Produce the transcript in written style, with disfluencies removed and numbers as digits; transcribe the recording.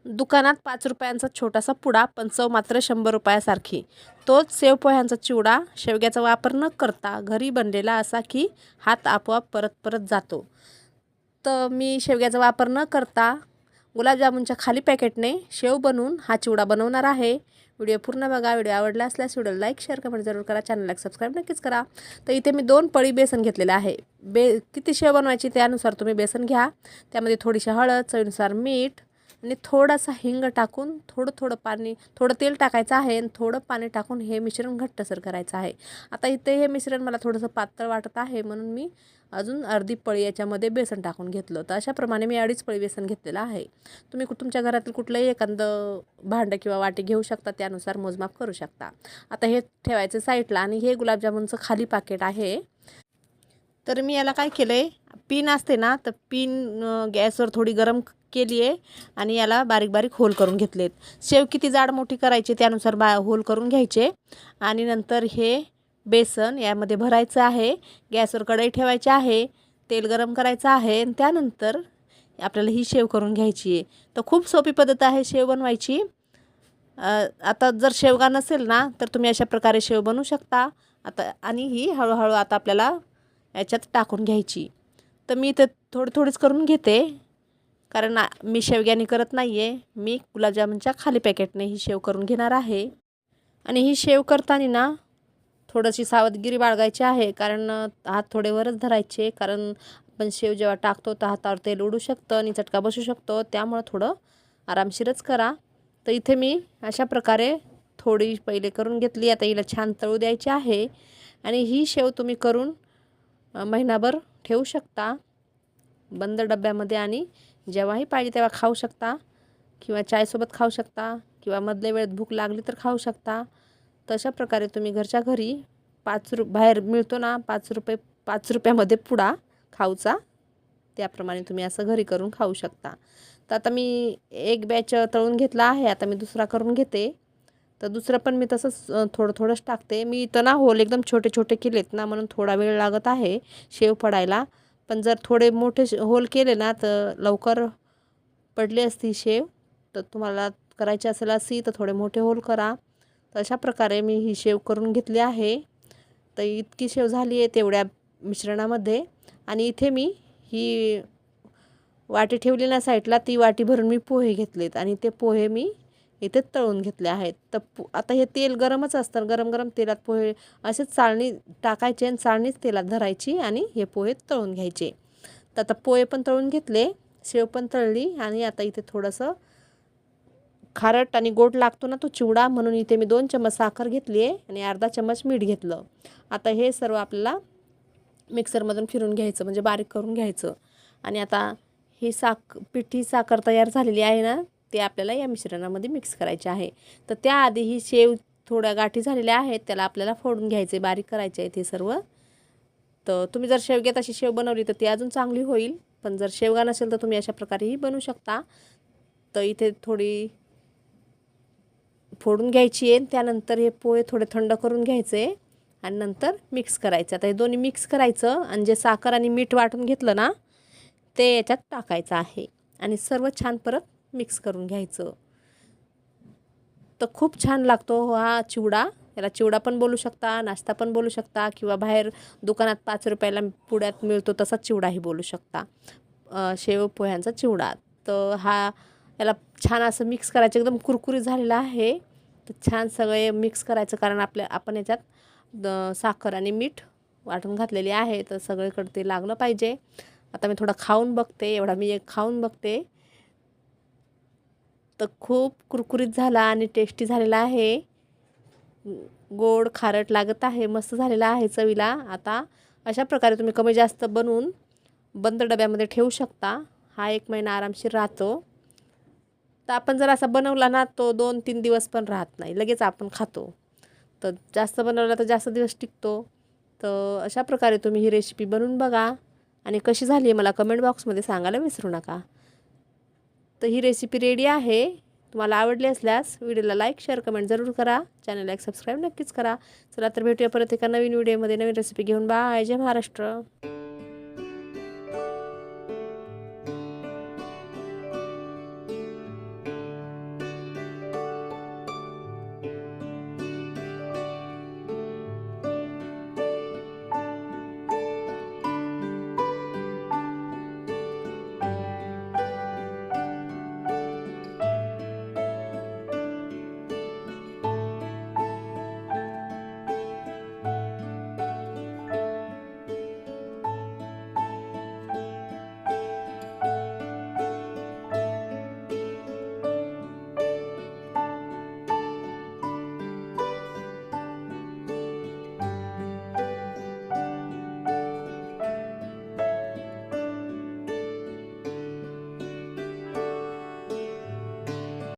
दुकानात 5 रुपयांचा छोटासा पुडा पण चव मात्र 100 रुपयासारखी। तोच शेव पोह्यांचा चिवडा शेवग्याचा वापर न करता घरी बनलेला असा की हात आपोआप परत परत जातो। तर मी शेवग्याचा वापर न करता गुलाबजामुनच्या खाली पॅकेटने शेव बनवून हा चिवडा बनवणार आहे। व्हिडिओ पूर्ण बघा। व्हिडिओ आवडला असल्यास व्हिडिओला लाईक शेअर कमेंट जरूर करा। चॅनलला सबस्क्राईब नक्कीच करा। तर इथे मी 2 पळी बेसन घेतलेले आहे। किती शेव बनवायची त्यानुसार तुम्ही बेसन घ्या। त्यामध्ये थोडीशी हळद, चवीनुसार मीठ आणि थोडासा हिंग टाकून थोडं पाणी, थोडं तेल टाकायचं आहे आणि थोडं पाणी टाकून हे मिश्रण घट्टसर करायचं आहे। आता इथे हे मिश्रण मला थोडंसं पातळ वाटत आहे म्हणून मी अजून अर्धी पळी याच्यामध्ये बेसन टाकून घेतलं। तर अशा प्रमाणे मी 2.5 पळी बेसन घेतलेलं आहे। तुम्ही तुमच्या घरातील कुठलंही एखादं भांडं किंवा वाटी घेऊ शकता, त्यानुसार मोजमाप करू शकता। आता हे ठेवायचं साईडला आणि हे गुलाबजामुनचं खाली पॅकेट आहे। तर मी याला काय केलंय, पिन असते ना, तर पिन गॅसवर थोडी गरम केली आहे आणि याला बारीक बारीक होल करून घेतलेत। शेव किती जाड मोठी करायची त्यानुसार होल करून घ्यायचे आणि नंतर हे बेसन यामध्ये भरायचं आहे। गॅसवर कढई ठेवायची आहे, तेल गरम करायचं आहे आणि त्यानंतर आपल्याला ही शेव करून घ्यायची आहे। तर खूप सोपी पद्धत आहे शेव बनवायची। आता जर शेवगा नसेल ना तर तुम्ही अशा प्रकारे शेव बनवू शकता। आता आणि ही हळूहळू आता आपल्याला याच्यात टाकून घ्यायची। तर मी इथे थोडीच करून घेते कारण मी शेवग्याने करत नाही आहे, मी गुलाबजामुनच्या खाली पॅकेटने ही शेव करून घेणार आहे। आणि ही शेव करताना ना थोडीशी सावधगिरी बाळगायची आहे, कारण हात थोडे वरच धरायचे, कारण आपण शेव जेव्हा टाकतो तर हातावर तेल उडू शकतं आणि चटका बसू शकतो, त्यामुळे थोडं आरामशीरच करा। तर इथे मी अशा प्रकारे थोडी पहिले करून घेतली। आता हिला छान तळू द्यायची आहे आणि ही शेव तुम्ही करून महिनाभर ठेवू शकता बंद डब्यामध्ये आणि जेव्हाही पाहिजे तेव्हा खाऊ शकता किंवा चायसोबत खाऊ शकता किंवा मधल्या वेळेत भूक लागली तर खाऊ शकता। तशा प्रकारे तुम्ही घरच्या घरी बाहेर मिळतो ना 5 रुपयामध्ये पुडा खाऊचा, त्याप्रमाणे तुम्ही असं घरी करून खाऊ शकता। तर आता मी एक बॅच तळून घेतला आहे, आता मी दुसरा करून घेते। तर दुसरं पण मी तसंच थोडंच टाकते। मी इथं ना होल एकदम छोटे छोटे केलेत ना, म्हणून थोडा वेळ लागत आहे शेव पडायला। पण जर थोडे मोठे होल केले ना तर लवकर पडली असती शेव। तर तुम्हाला करायची असेल अशी तर थोडे मोठे होल करा। तर अशा प्रकारे मी ही शेव करून घेतली आहे। तर इतकी शेव झाली आहे तेवढ्या मिश्रणामध्ये। आणि इथे मी ही वाटी ठेवली ना साईडला, ती वाटी भरून मी पोहे घेतलेत आणि ते पोहे मी इथे तळून घेतले आहेत। तर आता हे तेल गरमच असतं, गरम तेलात पोहे असेच चाळणी टाकायचे आणि चाळणीच तेलात धरायची आणि हे पोहे तळून घ्यायचे। तर आता पोहे पण तळून घेतले, शेव पण तळली आणि आता इथे थोडंसं खारट आणि गोड लागतो ना तो चिवडा, म्हणून इथे मी 2 चम्मच साखर घेतली आहे आणि अर्धा चम्मच मीठ घेतलं। आता हे सर्व आपल्याला मिक्सरमधून फिरून घ्यायचं, म्हणजे बारीक करून घ्यायचं। आणि आता ही पिठी साखर तयार झालेली आहे ना, ते आपल्याला या मिश्रणामध्ये मिक्स करायचे आहे। तर त्याआधी ही शेव थोड्या गाठी झालेल्या आहेत, त्याला आपल्याला फोडून घ्यायचे, बारीक करायचे आहे ते सर्व। तर तुम्ही जर शेवग्यात अशी शेव बनवली तर ती अजून चांगली होईल, पण जर शेवगा नसेल तर तुम्ही अशा प्रकारेही बनवू शकता। तर इथे थोडी फोडून घ्यायची आहे, त्यानंतर हे पोहे थोडे थंड करून घ्यायचे आणि नंतर मिक्स करायचं। आता हे दोन्ही मिक्स करायचं आणि जे साखर आणि मीठ वाटून घेतलं ना ते याच्यात टाकायचं आहे आणि सर्व छान परत मिक्स करून घ्यायचं। तर खूप छान लागतो हा चिवडा। याला चिवडा पण बोलू शकता, नाश्ता पण बोलू शकता किंवा बाहेर दुकानात 5 रुपयाला पुड्यात मिळतो तसा चिवडाही बोलू शकता, शेव पोह्यांचा चिवडा। तर याला छान असं मिक्स करायचं, एकदम कुरकुरीत झालेला आहे। तर छान सगळे मिक्स करायचं, कारण आपण याच्यात साखर आणि मीठ वाटून घातलेली आहे, तर सगळीकडे ते लागलं पाहिजे। आता मी थोडा खाऊन बघते, एवढा मी एक खाऊन बघते। तर खूप कुरकुरीत झाला आणि टेस्टी झालेला आहे, गोड खारट लागत आहे, मस्त झालेला आहे चवीला। आता अशा प्रकारे तुम्ही कमी जास्त बनवून बंद डब्यामध्ये ठेवू शकता, हा 1 महिना आरामशीर राहतो। तर आपण जर असा बनवला ना तो 2-3 दिवस पण राहत नाही, लगेच आपण खातो। तर जास्त बनवला तर जास्त दिवस टिकतो। तर अशा प्रकारे तुम्ही ही रेसिपी बनवून बघा आणि कशी झाली आहे मला कमेंट बॉक्समध्ये सांगायला विसरू नका। तर ही रेसिपी रेडी आहे। तुम्हाला आवडली असल्यास व्हिडिओला लाईक शेअर कमेंट जरूर करा, चॅनलला एक सबस्क्राईब नक्कीच करा। चला तर भेटूया परत एका नवीन व्हिडिओमध्ये नवीन रेसिपी घेऊन। बाय, जय महाराष्ट्र।